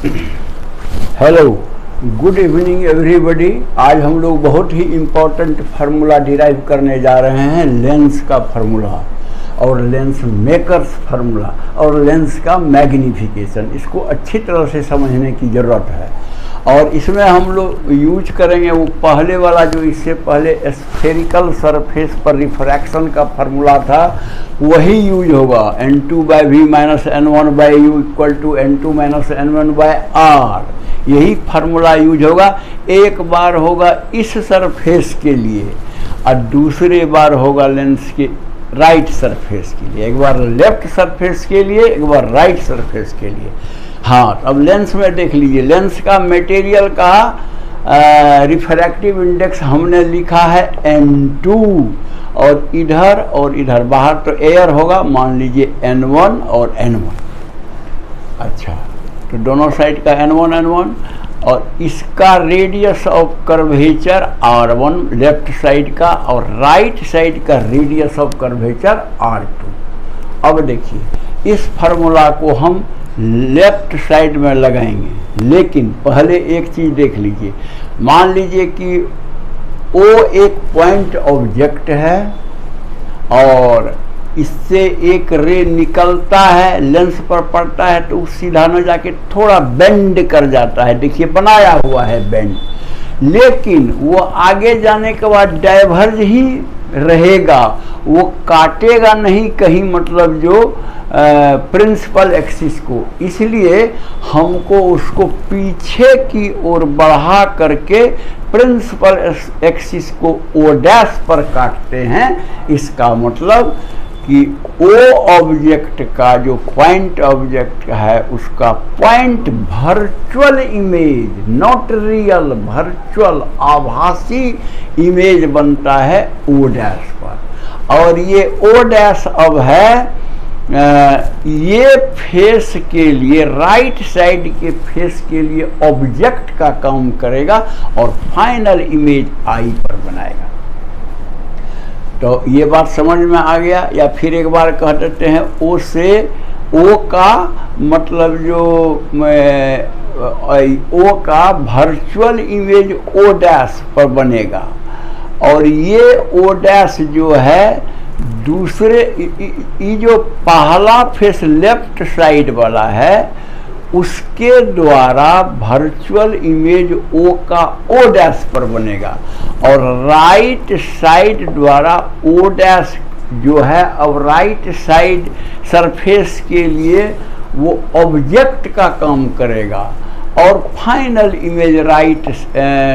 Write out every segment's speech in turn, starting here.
Hello, good evening everybody. आज हम लोग बहुत ही इम्पोर्टेंट फार्मूला डिराइव करने जा रहे हैं, लेंस का फार्मूला और लेंस मेकर्स फार्मूला और लेंस का मैग्निफिकेशन। इसको अच्छी तरह से समझने की ज़रूरत है और इसमें हम लोग यूज करेंगे वो पहले वाला जो इससे पहले स्फेरिकल सरफेस पर रिफ्रैक्शन का फार्मूला था, वही यूज होगा। n2/v minus n1/u equal to n2 minus n1/r, यही फार्मूला यूज होगा। एक बार होगा इस सरफेस के लिए और दूसरे बार होगा लेंस के राइट सरफेस के लिए। एक बार लेफ्ट सरफेस के लिए, एक बार राइट सरफेस के लिए। हाँ, अब लेंस में देख लीजिए, लेंस का मटेरियल का रिफ्रैक्टिव इंडेक्स हमने लिखा है n2 और इधर बाहर तो एयर होगा, मान लीजिए n1 और n1। अच्छा, तो दोनों साइड का n1 और इसका radius of curvature r1 left side का और राइट साइड का रेडियस ऑफ कर्वेचर r2। अब देखिए, इस फार्मूला को हम लेफ्ट साइड में लगाएंगे, लेकिन पहले एक चीज़ देख लीजिए। मान लीजिए कि O एक पॉइंट ऑब्जेक्ट है और इससे एक रे निकलता है, लेंस पर पड़ता है तो सीधा न जाके थोड़ा बेंड कर जाता है। देखिए बनाया हुआ है बेंड, लेकिन वो आगे जाने के बाद डाइवर्ज ही रहेगा, वो काटेगा नहीं कहीं, मतलब जो प्रिंसिपल एक्सिस को। इसलिए हमको उसको पीछे की ओर बढ़ा करके प्रिंसिपल एक्सिस को O' पर काटते हैं। इसका मतलब कि O ऑब्जेक्ट का जो पॉइंट ऑब्जेक्ट है उसका point virtual image, not real, virtual आभासी इमेज बनता है O' पर। और ये O' अब है ये फेस के लिए, राइट साइड के फेस के लिए ऑब्जेक्ट का काम करेगा और फाइनल इमेज आई पर बनाएगा। तो ये बात समझ में आ गया। या फिर एक बार कह देते हैं, O से O का मतलब जो O का वर्चुअल इमेज O' पर बनेगा और ये O' जो है दूसरे ये जो पहला फेस लेफ्ट साइड वाला है उसके द्वारा वर्चुअल इमेज O का O' पर बनेगा और राइट साइड द्वारा O' जो है अब राइट साइड सरफेस के लिए वो ऑब्जेक्ट का काम करेगा और फाइनल इमेज राइट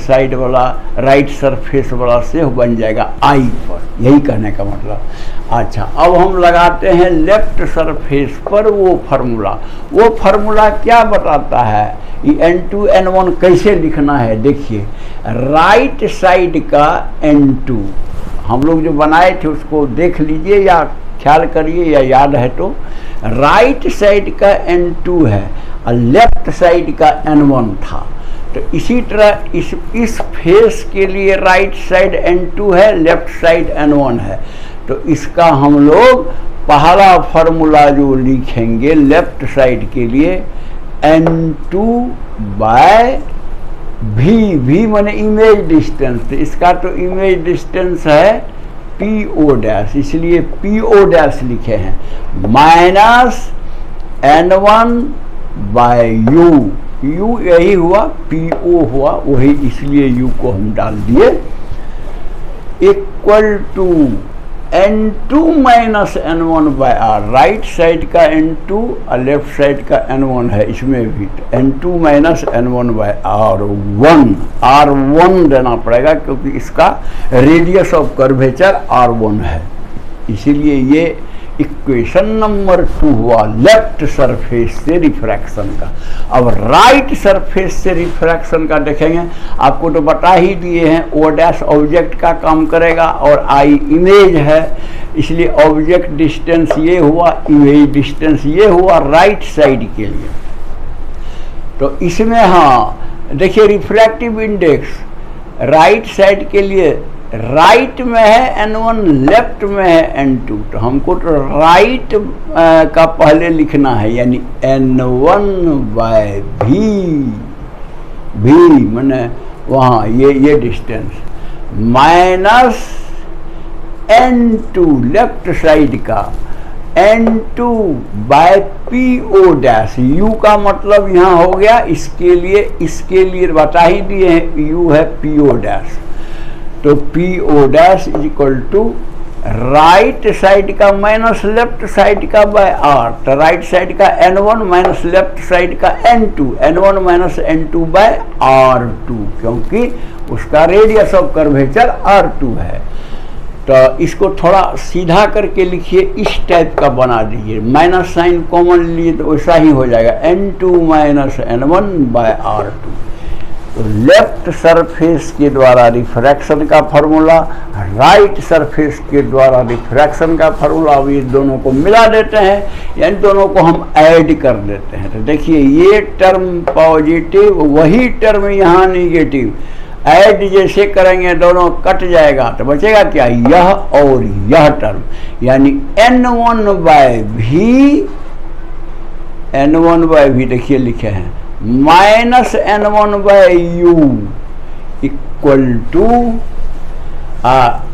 साइड वाला, राइट सरफेस वाला से बन जाएगा आई पर। यही कहने का मतलब। अच्छा, अब हम लगाते हैं लेफ्ट सरफेस पर वो फार्मूला क्या बताता है, ये n2 n1 कैसे लिखना है। देखिए, राइट साइड का n2 हम लोग जो बनाए थे उसको देख लीजिए या ख्याल करिए या याद है तो। राइट साइड का n2 है और लेफ्ट साइड का n1 था। तो इसी तरह इस फेस के लिए राइट साइड n2 है, लेफ्ट साइड n1 है। तो इसका हम लोग पहला फार्मूला जो लिखेंगे लेफ्ट साइड के लिए, n2/v माने इमेज डिस्टेंस। तो इसका तो इमेज डिस्टेंस है PO', इसलिए PO' लिखे हैं, माइनस n1/u, u यही हुआ, PO हुआ वही, इसलिए u को हम डाल दिए, equal to n2 minus n1/r। Right side का n2 और लेफ्ट साइड का n1 है, इसमें भी तो n2 माइनस n1/r1, r1 देना पड़ेगा क्योंकि इसका रेडियस ऑफ कर्वेचर r1 है। इसीलिए ये इक्वेशन नंबर 2 हुआ लेफ्ट सरफेस से रिफ्रैक्शन का। अब राइट सरफेस से रिफ्रैक्शन का देखेंगे, आपको तो बता ही दिए हैं, O' ऑब्जेक्ट का काम करेगा और I इमेज है, इसलिए ऑब्जेक्ट डिस्टेंस ये हुआ, इमेज डिस्टेंस ये हुआ राइट साइड के लिए। तो इसमें हाँ देखिए, रिफ्रैक्टिव इंडेक्स राइट साइड के लिए राइट में है n1, लेफ्ट में है n2, तो हमको तो राइट का पहले लिखना है, यानी n1/v, भी मैंने वहाँ ये distance, minus n2 left side का, n2/po डैश, u का मतलब यहाँ हो गया, इसके लिए बता ही दिए हैं, u है po डैश, तो po dash is equal to right side का माइनस लेफ्ट साइड का बाय r, तो राइट साइड का n1 माइनस लेफ्ट साइड का n2, n1 minus n2 bye r2, क्योंकि उसका रेडियस ऑफ कर्वेचर r2 है। तो इसको थोड़ा सीधा करके लिखिए, इस टाइप का बना दीजिए, माइनस साइन कॉमन लिए तो वैसा ही हो जाएगा, n2 minus n1 bye r2। तो लेफ्ट सरफेस के द्वारा रिफ्रैक्शन का फॉर्मूला, राइट सरफेस के द्वारा रिफ्रैक्शन का फॉर्मूला, अब ये दोनों को मिला देते हैं, यानी दोनों को हम ऐड कर देते हैं। तो देखिए ये टर्म पॉजिटिव, वही टर्म यहाँ निगेटिव, ऐड जैसे करेंगे दोनों कट जाएगा, तो बचेगा क्या, यह और यह टर्म, यानी n1/v देखिए लिखे हैं, माइनस n1/u इक्वल टू,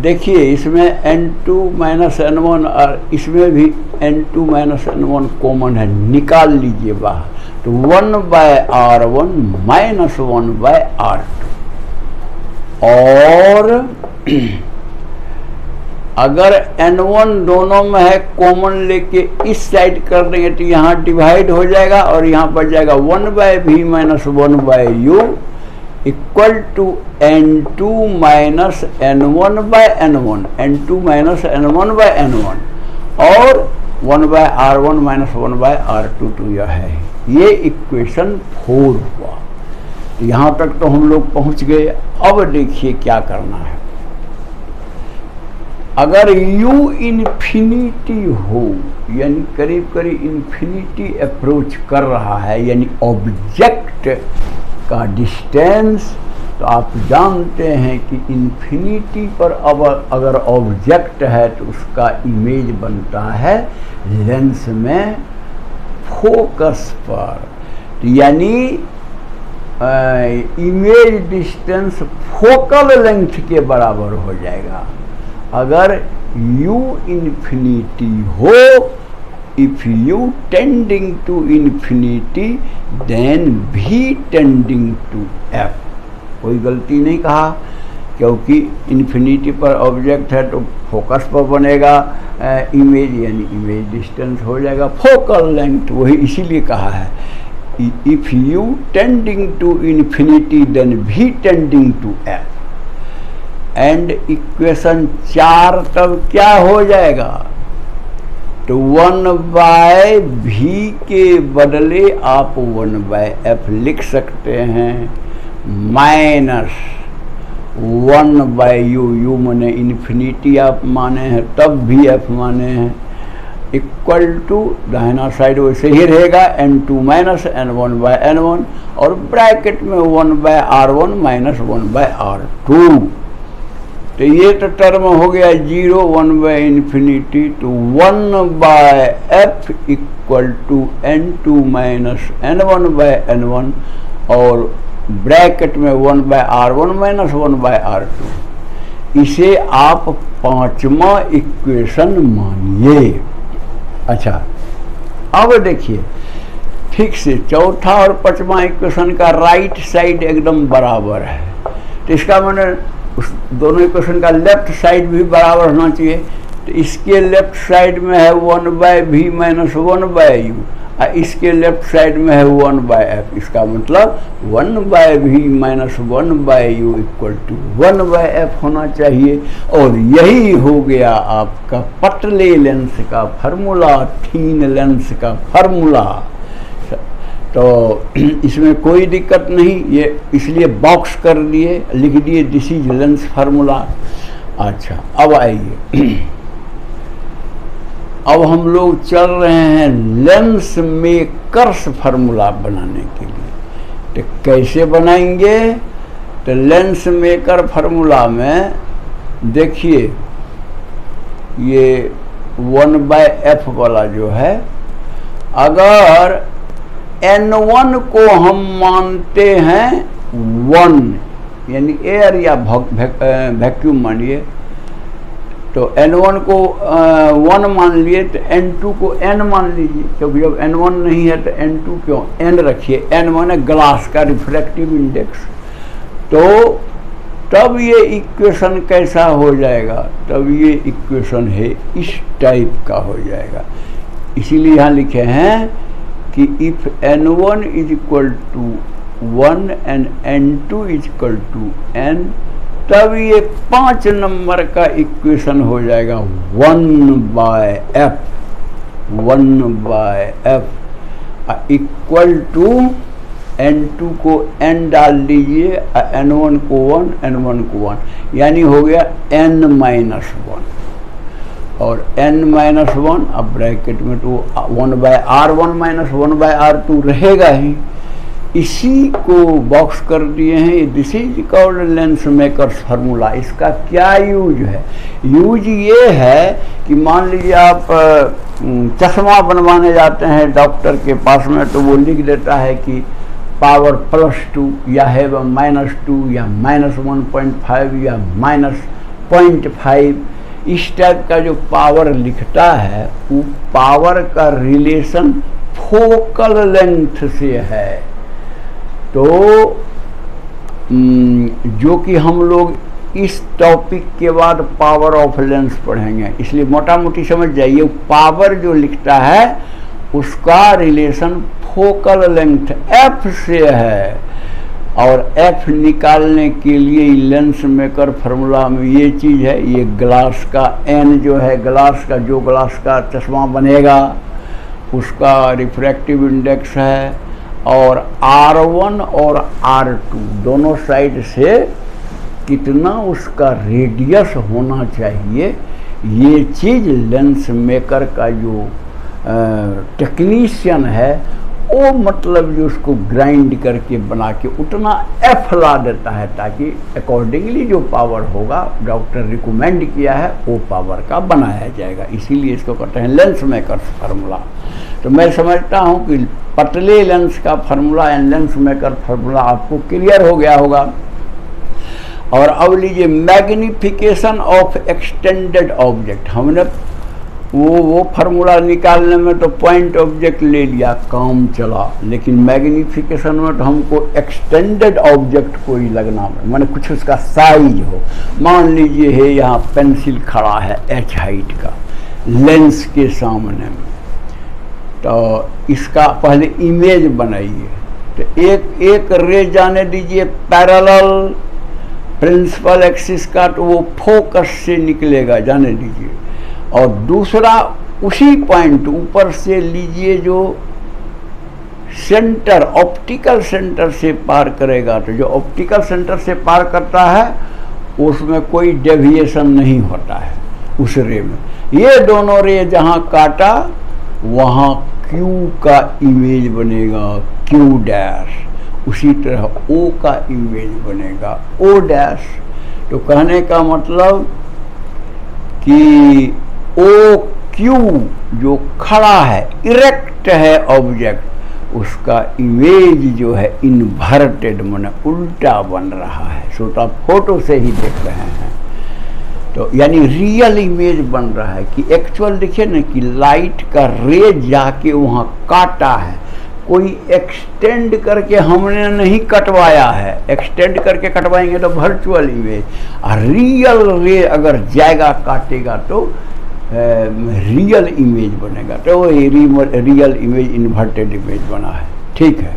देखिए इसमें n2 माइनस n1 और इसमें भी n2 माइनस n1 कॉमन है, निकाल लीजिए बाहर, तो 1/r1 माइनस 1/r2, और अगर n1 दोनों में है, कॉमन लेके इस साइड कर देंगे तो यहाँ डिवाइड हो जाएगा और यहाँ पर जाएगा 1/v minus 1/u equal to n2 minus n1/n1, n2 minus n1/n1 और 1/r1 माइनस 1/r2 तो यह है, ये इक्वेशन 4 हुआ। यहाँ तक तो हम लोग पहुँच गए। अब देखिए क्या करना है, अगर u इन्फिनिटी हो, यानी करीब करीब इन्फिनिटी अप्रोच कर रहा है, यानी ऑब्जेक्ट का डिस्टेंस, तो आप जानते हैं कि इन्फिनिटी पर अब अगर ऑब्जेक्ट है तो उसका इमेज बनता है लेंस में फोकस पर, यानी इमेज डिस्टेंस फोकल लेंथ के बराबर हो जाएगा। अगर u इन्फिनिटी हो, if u tending to infinity then v tending to f, कोई गलती नहीं कहा, क्योंकि इन्फिनिटी पर ऑब्जेक्ट है तो फोकस पर बनेगा इमेज, यानी इमेज डिस्टेंस हो जाएगा फोकल लेंथ, वही इसीलिए कहा है if u tending to infinity then v tending to f। And equation 4 तब क्या हो जाएगा, तो 1/v के बदले आप 1/f लिख सकते हैं, माइनस 1/u, u माने इन्फिनिटी आप माने हैं तब भी f माने हैं, इक्वल टू दाहिना साइड वैसे ही रहेगा n2 माइनस n1/n1 और ब्रैकेट में 1/r1 माइनस 1/r2। तो ये तो टर्म हो गया 0, 1/इन्फिनिटी, तो 1/f equal to n2 minus n1/n1 और ब्रैकेट में 1/r1 माइनस 1/r2। इसे आप पांचवा इक्वेशन मानिए। अच्छा, अब देखिए ठीक से चौथा और पांचवा इक्वेशन का राइट साइड एकदम बराबर है, तो इसका मैंने उस दोनों इक्वेशन का लेफ्ट साइड भी बराबर होना चाहिए। तो इसके लेफ्ट साइड में है 1/v माइनस 1/u और इसके लेफ्ट साइड में है 1/f, इसका मतलब 1/v minus 1/u equal to 1/f होना चाहिए। और यही हो गया आपका पतले लेंस का फार्मूला, थीन लेंस का फार्मूला। तो इसमें कोई दिक्कत नहीं, ये इसलिए बॉक्स कर दिए, लिख दिए दिस इज लेंस फार्मूला। अच्छा, अब आइए, अब हम लोग चल रहे हैं लेंस मेकर्स फार्मूला बनाने के लिए। तो कैसे बनाएंगे, तो लेंस मेकर फार्मूला में देखिए ये 1/f वाला जो है, अगर N1 को हम मानते हैं 1, यानी एयर या वैक्यूम मानिए, तो N1 को 1 मान लिए तो N2 को n मान लीजिए, क्योंकि जब N1 नहीं है तो N2 क्यों n रखिए, n माने ग्लास का रिफ्रैक्टिव इंडेक्स। तो तब ये इक्वेशन कैसा हो जाएगा, तब ये इक्वेशन है इस टाइप का हो जाएगा। इसीलिए यहाँ लिखे हैं कि if N1 is equal to 1 and N2 is equal to n, तब ये 5 नंबर का इक्वेशन हो जाएगा 1/f, 1/f equal to N2 को n डाल दीजिए, N1 को 1, N1 को 1, यानी हो गया n-1, और n-1 अब ब्रैकेट में तो 1/r1 माइनस 1/r2 रहेगा ही। इसी को बॉक्स कर दिए हैं। This is called lens makers formula. इसका क्या यूज है? यूज ये है कि मान लीजिए आप चश्मा बनवाने जाते हैं डॉक्टर के पास में, तो वो लिख देता है कि पावर +2 या है -2 या -1.5 या -0.5, इस टाइप का जो पावर लिखता है वो पावर का रिलेशन फोकल लेंथ से है। तो जो कि हम लोग इस टॉपिक के बाद पावर ऑफ लेंस पढ़ेंगे, इसलिए मोटा मोटी समझ जाइए, पावर जो लिखता है उसका रिलेशन फोकल लेंथ f से है, और f निकालने के लिए लेंस मेकर फार्मूला में ये चीज़ है, ये ग्लास का n जो है, ग्लास का चश्मा बनेगा उसका रिफ्रैक्टिव इंडेक्स है, और R1 और R2 दोनों साइड से कितना उसका रेडियस होना चाहिए, ये चीज़ लेंस मेकर का जो टेक्नीशियन है वो मतलब जो उसको ग्राइंड करके बना के उतना f ला देता है, ताकि अकॉर्डिंगली जो पावर होगा डॉक्टर रिकमेंड किया है वो पावर का बनाया जाएगा। इसीलिए इसको कहते हैं लेंस मेकर्स फार्मूला। तो मैं समझता हूँ कि पतले लेंस का formula and lens maker formula आपको क्लियर हो गया होगा। और अब लीजिए मैग्निफिकेशन ऑफ एक्सटेंडेड ऑब्जेक्ट। हमने वो फार्मूला निकालने में तो पॉइंट ऑब्जेक्ट ले लिया, काम चला, लेकिन मैग्निफिकेशन में तो हमको एक्सटेंडेड ऑब्जेक्ट कोई लगना, माने कुछ उसका साइज हो। मान लीजिए है यहाँ पेंसिल खड़ा है h हाइट का लेंस के सामने में, तो इसका पहले इमेज बनाइए। तो एक रे जाने दीजिए पैरेलल प्रिंसिपल एक्सिस का, तो वो फोकस से निकलेगा, जाने दीजिए। और दूसरा उसी पॉइंट ऊपर से लीजिए जो सेंटर ऑप्टिकल सेंटर से पार करेगा, तो जो ऑप्टिकल सेंटर से पार करता है उसमें कोई डेविएशन नहीं होता है उस रे में। ये दोनों रे जहाँ काटा वहाँ Q का इमेज बनेगा, Q'। उसी तरह O का इमेज बनेगा, O'। तो कहने का मतलब कि OQ जो खड़ा है, इरेक्ट है ऑब्जेक्ट, उसका इमेज जो है इन्वर्टेड माने उल्टा बन रहा है। सो तो आप फोटो से ही देख रहे हैं, तो यानी रियल इमेज बन रहा है कि एक्चुअल। देखिए ना कि लाइट का रे जाके वहाँ काटा है, कोई एक्सटेंड करके हमने नहीं कटवाया है। एक्सटेंड करके कटवाएंगे तो वर्चुअल इमेज, और रियल रे अगर जाएगा काटेगा तो रियल इमेज बनेगा। तो रियल इमेज इन्वर्टेड इमेज बना है, ठीक है,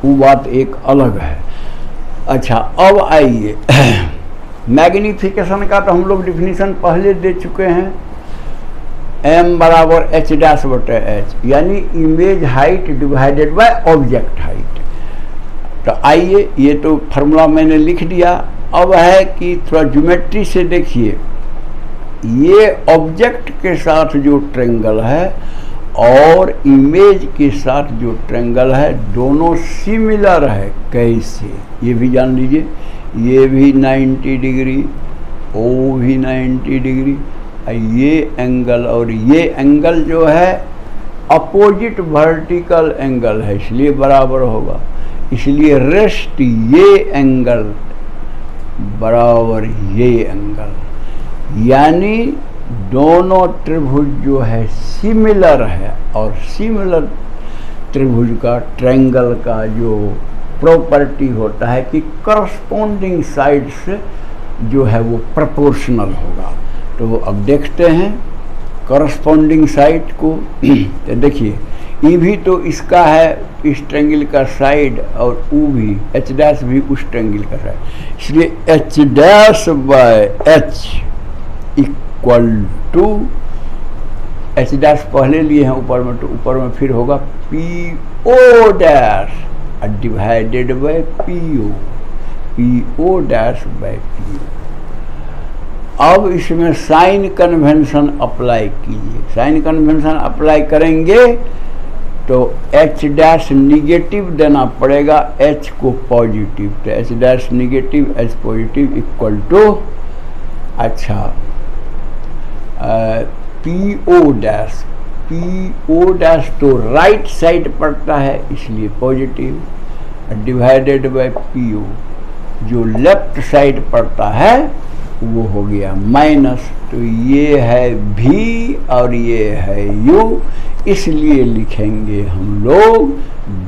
वो बात एक अलग है। अच्छा, अब आइए मैग्निफिकेशन का तो हम लोग डिफिनीशन पहले दे चुके हैं, m बराबर h'/h, यानी image height divided by object height. तो आइए, ये तो फार्मूला मैंने लिख दिया। अब है कि थोड़ा ज्योमेट्री से देखिए, ये ऑब्जेक्ट के साथ जो ट्रायंगल है और इमेज के साथ जो ट्रायंगल है दोनों सिमिलर है। कैसे, ये भी जान लीजिए। ये भी 90 डिग्री, ओ भी 90 डिग्री, ये एंगल और ये एंगल जो है अपोजिट वर्टिकल एंगल है, इसलिए बराबर होगा। इसलिए रेस्ट ये एंगल बराबर ये एंगल, यानी दोनों त्रिभुज जो है सिमिलर है। और सिमिलर त्रिभुज का, ट्रायंगल का जो प्रॉपर्टी होता है कि करस्पॉन्डिंग साइड्स जो है वो प्रोपोर्शनल होगा। तो अब देखते हैं करस्पॉन्डिंग साइड को। तो देखिए ई भी तो इसका है, इस ट्रायंगल का साइड, और ऊ भी, एच डैश भी उस ट्रायंगल का साइड। इसलिए H dash by H equal to, H dash पहले लिए हैं ऊपर में, तो ऊपर में फिर होगा P O dash divided by P O dash by P O. अब इसमें साइन कन्वेंशन अप्लाई कीजिए। साइन कन्वेंशन अप्लाई करेंगे तो एच डैश निगेटिव देना पड़ेगा, एच को पॉजिटिव। तो H dash negative H positive equal to, अच्छा पी ओ डैश तो राइट साइड पड़ता है इसलिए positive, divided by P O जो लेफ्ट साइड पड़ता है वो हो गया माइनस। तो ये है भी और ये है यू, इसलिए लिखेंगे हम लोग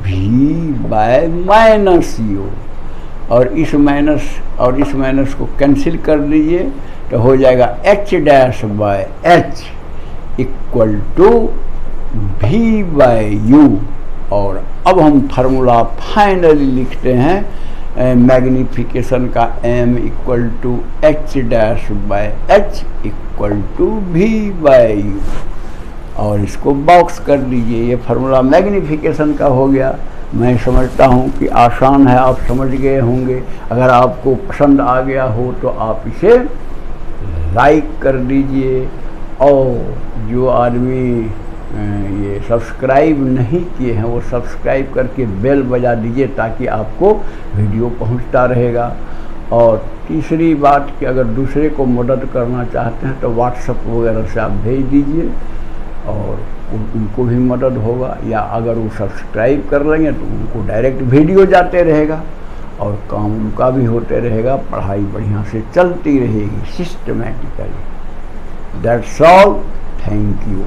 भी बाय माइनस यू। और इस माइनस को कैंसिल कर दीजिए तो हो जाएगा H dash by H equal to v by u. और अब हम फार्मूला फाइनली लिखते हैं मैग्निफिकेशन का, m equal to H dash by H equal to v by u. और इसको बॉक्स कर दीजिए। ये फार्मूला मैग्निफिकेशन का हो गया। मैं समझता हूँ कि आसान है, आप समझ गए होंगे। अगर आपको पसंद आ गया हो तो आप इसे लाइक कर दीजिए, और जो आदमी ये सब्सक्राइब नहीं किए हैं वो सब्सक्राइब करके बेल बजा दीजिए ताकि आपको वीडियो पहुंचता रहेगा। और तीसरी बात कि अगर दूसरे को मदद करना चाहते हैं तो व्हाट्सएप वगैरह से आप भेज दीजिए और उनको भी मदद होगा। या अगर वो सब्सक्राइब कर लेंगे तो उनको डायरेक्ट वीडियो जाते रहेगा और काम उनका भी होते रहेगा, पढ़ाई बढ़िया से चलती रहेगी systematically. That's all, thank you.